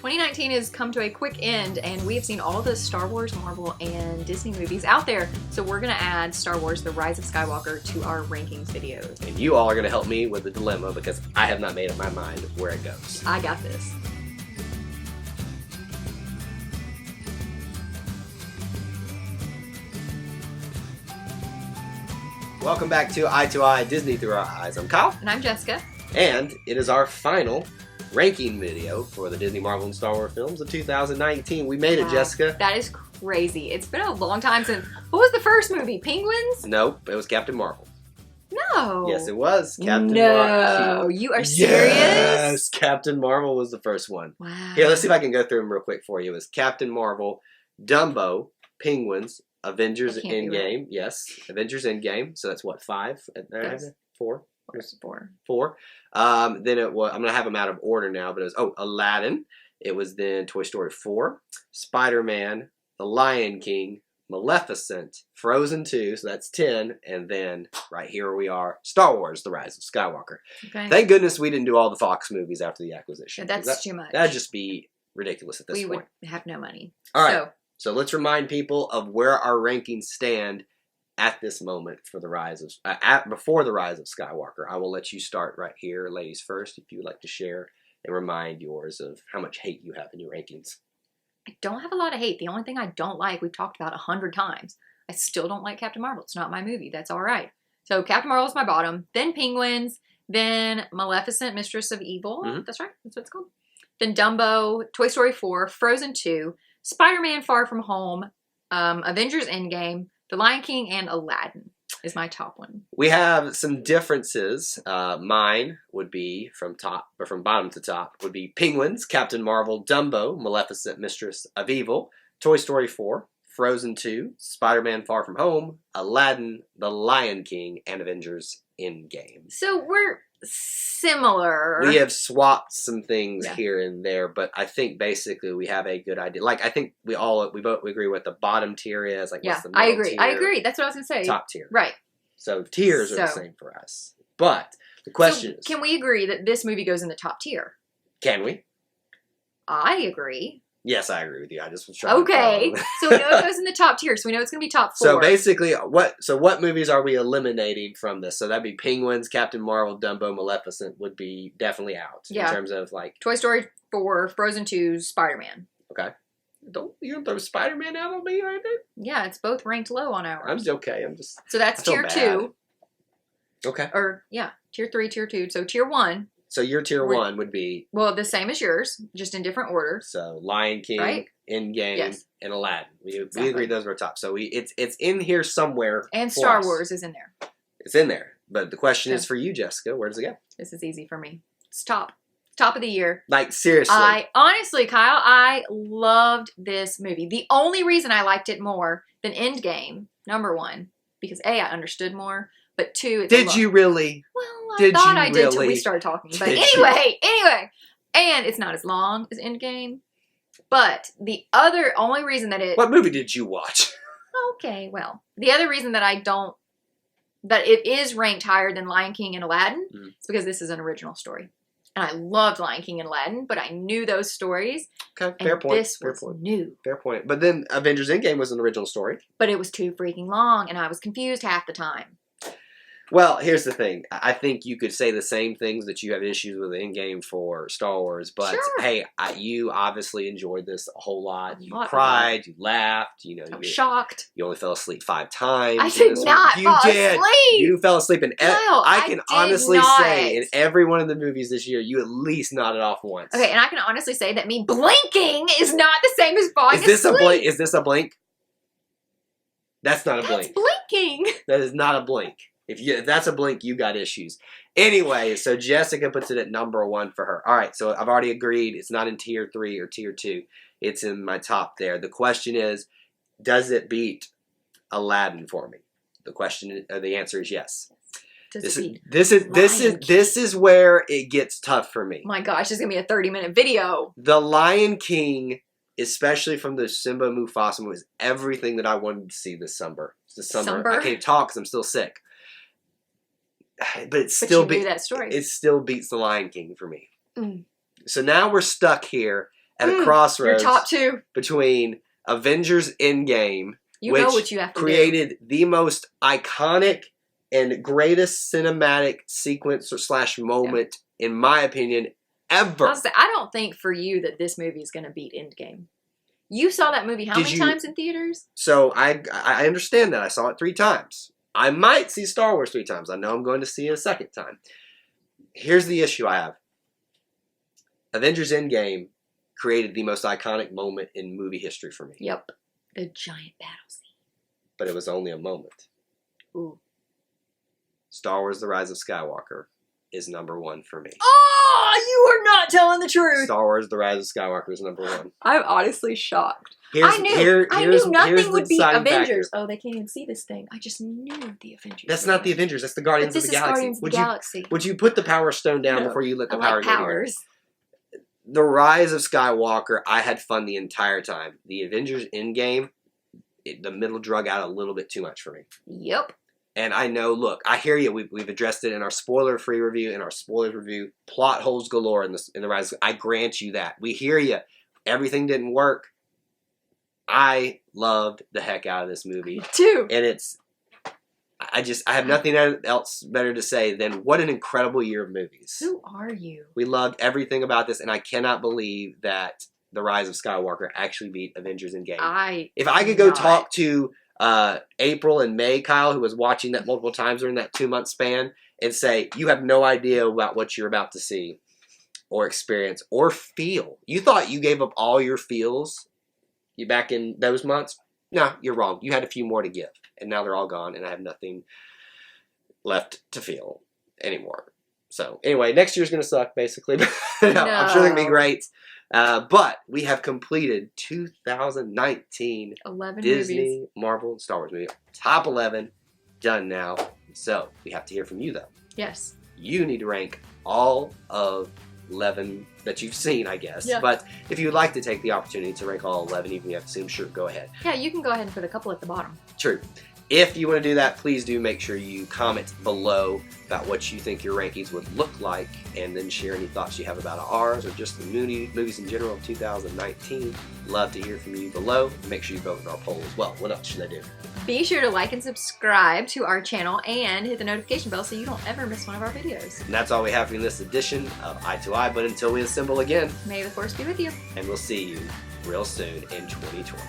2019 has come to a quick end, and we have seen all the Star Wars, Marvel, and Disney movies out there. So we're going to add Star Wars: The Rise of Skywalker to our rankings videos. And you all are going to help me with the dilemma because I have not made up my mind of where it goes. I got this. Welcome back to Eye, Disney Through Our Eyes. I'm Kyle. And I'm Jessica. And it is our final ranking video for the Disney, Marvel, and Star Wars films of 2019. We made it, Jessica. That is crazy. It's been a long time since... What was the first movie? Penguins? Nope, it was Captain Marvel. No. Yes, it was. Captain No, Marvel. you are serious? Yes, Captain Marvel was the first one. Wow. Here, let's see if I can go through them real quick for you. It was Captain Marvel, Dumbo, Penguins, Avengers Endgame. Yes, Avengers Endgame. So that's what, 5? Four. Four. Then it was, I'm going to have them out of order now, but it was, Aladdin. It was then Toy Story 4, Spider-Man, The Lion King, Maleficent, Frozen 2, so that's 10, and then right here we are, Star Wars: The Rise of Skywalker. Okay. Thank goodness we didn't do all the Fox movies after the acquisition. Yeah, that's too much. That'd just be ridiculous at this point. We would have no money. All right, so let's remind people of where our rankings stand at this moment for the Rise of before the Rise of Skywalker. I will let you start right here, ladies first, if you would like to share and remind yours of how much hate you have in your rankings. I don't have a lot of hate. The only thing I don't like, we've talked about 100 times. I still don't like Captain Marvel. It's not my movie. That's all right. So Captain Marvel is my bottom. Then Penguins. Then Maleficent, Mistress of Evil. Mm-hmm. That's right. That's what it's called. Then Dumbo, Toy Story 4, Frozen 2, Spider-Man: Far From Home, Avengers Endgame, The Lion King, and Aladdin is my top one. We have some differences. Mine would be from bottom to top would be Penguins, Captain Marvel, Dumbo, Maleficent, Mistress of Evil, Toy Story 4, Frozen 2, Spider-Man: Far From Home, Aladdin, The Lion King, and Avengers Endgame. So we're similar. We have swapped some things here and there, but I think basically we have a good idea. Like I think we both agree what the bottom tier is. Like what's the middle tier, I agree. That's what I was gonna say. Top tier. Right. So tiers are the same for us. But the question is, can we agree that this movie goes in the top tier? Can we? I agree. Yes, I agree with you. I just was trying. Okay, so we know it goes in the top tier, so we know it's going to be top 4. So basically, what movies are we eliminating from this? So that'd be Penguins, Captain Marvel, Dumbo, Maleficent would be definitely out in terms of like Toy Story 4, Frozen 2, Spider-Man. Okay. You don't throw Spider-Man out on me right there? Yeah, it's both ranked low on ours. I'm just okay. So that's tier 2. Okay. Or tier 3, tier 2. So tier 1. So your tier 1 would be... Well, the same as yours, just in different order. So Lion King, Endgame, and Aladdin. We agree those were top. So it's in here somewhere. And Star Wars is in there. It's in there. But the question is for you, Jessica. Where does it go? This is easy for me. It's top. Top of the year. Like, seriously. Honestly, Kyle, I loved this movie. The only reason I liked it more than Endgame, number 1, because A, I understood more. But 2, did you really? Well, I thought I did until we started talking. But anyway, and it's not as long as Endgame. But the only reason that What movie did you watch? Okay, well, the other reason that that it is ranked higher than Lion King and Aladdin is because this is an original story. And I loved Lion King and Aladdin, but I knew those stories. Okay, fair point. This was new. Fair point. But then Avengers Endgame was an original story. But it was too freaking long, and I was confused half the time. Well, here's the thing. I think you could say the same things that you have issues with Endgame for Star Wars, but hey, you obviously enjoyed this a whole lot. You cried, you laughed, I was shocked. You only fell asleep 5 times. I did not fall asleep. You fell asleep in I can honestly say in every one of the movies this year, you at least nodded off once. Okay, and I can honestly say that me blinking is not the same as falling asleep. Is this a blink? That's not a blink. That's blinking. That is not a blink. If that's a blink, you got issues. Anyway, so Jessica puts it at number 1 for her. All right, so I've already agreed. It's not in tier 3 or tier 2. It's in my top there. The question is, does it beat Aladdin for me? The answer is yes. This is where it gets tough for me. My gosh, it's gonna be a 30-minute video. The Lion King, especially from the Simba Mufasa movie, is everything that I wanted to see this summer. I can't talk because I'm still sick. But it still beats that story. It still beats The Lion King for me. So now we're stuck here at a crossroads. Your top two. Between Avengers Endgame, you know what you have to created the most iconic and greatest cinematic sequence or / moment, in my opinion, ever. I don't think for you that this movie is going to beat Endgame. You saw that movie how many times in theaters? So I understand that. I saw it 3 times. I might see Star Wars 3 times. I know I'm going to see it a second time. Here's the issue I have. Avengers Endgame created the most iconic moment in movie history for me. Yep. The giant battle scene. But it was only a moment. Ooh. Star Wars The Rise of Skywalker is number 1 for me. Oh, you are not telling the truth. Star Wars The Rise of Skywalker is number 1. I'm honestly shocked. I knew nothing would beat Avengers. Factor. Oh, they can't even see this thing. I just knew the Avengers. That's not the Avengers. That's the Guardians of the Galaxy. Guardians of the Galaxy. Would you put the Power Stone down before you let the power go? Powers. The Rise of Skywalker, I had fun the entire time. The Avengers Endgame, the middle drug out a little bit too much for me. Yep. And I know, look, I hear you. We've addressed it in our spoiler-free review. In our spoilers review, plot holes galore in the Rise. I grant you that. We hear you. Everything didn't work. I loved the heck out of this movie. Me too. And I have nothing else better to say than what an incredible year of movies. Who are you? We loved everything about this, and I cannot believe that The Rise of Skywalker actually beat Avengers Endgame. If I could go talk to April and May, Kyle, who was watching that multiple times during that 2-month span, and say, you have no idea about what you're about to see or experience or feel. You thought you gave up all your feels back in those months? No, you're wrong. You had a few more to give, and now they're all gone, and I have nothing left to feel anymore. So, anyway, next year's going to suck, basically. No. I'm sure they're going to be great. But we have completed 2019 Disney, movies. Marvel, and Star Wars movie. Top 11 done now. So, we have to hear from you, though. Yes. You need to rank all of 11 that you've seen, I guess. Yeah. But if you'd like to take the opportunity to rank all 11, even if you have to assume, sure, go ahead. Yeah, you can go ahead and put a couple at the bottom. True. If you want to do that, please do make sure you comment below about what you think your rankings would look like, and then share any thoughts you have about ours or just the movies in general of 2019. Love to hear from you below. Make sure you vote in our poll as well. What else should I do? Be sure to like and subscribe to our channel and hit the notification bell so you don't ever miss one of our videos. And that's all we have for you in this edition of Eye to Eye, but until we assemble again, May the Force be with you. and we'll see you real soon in 2020.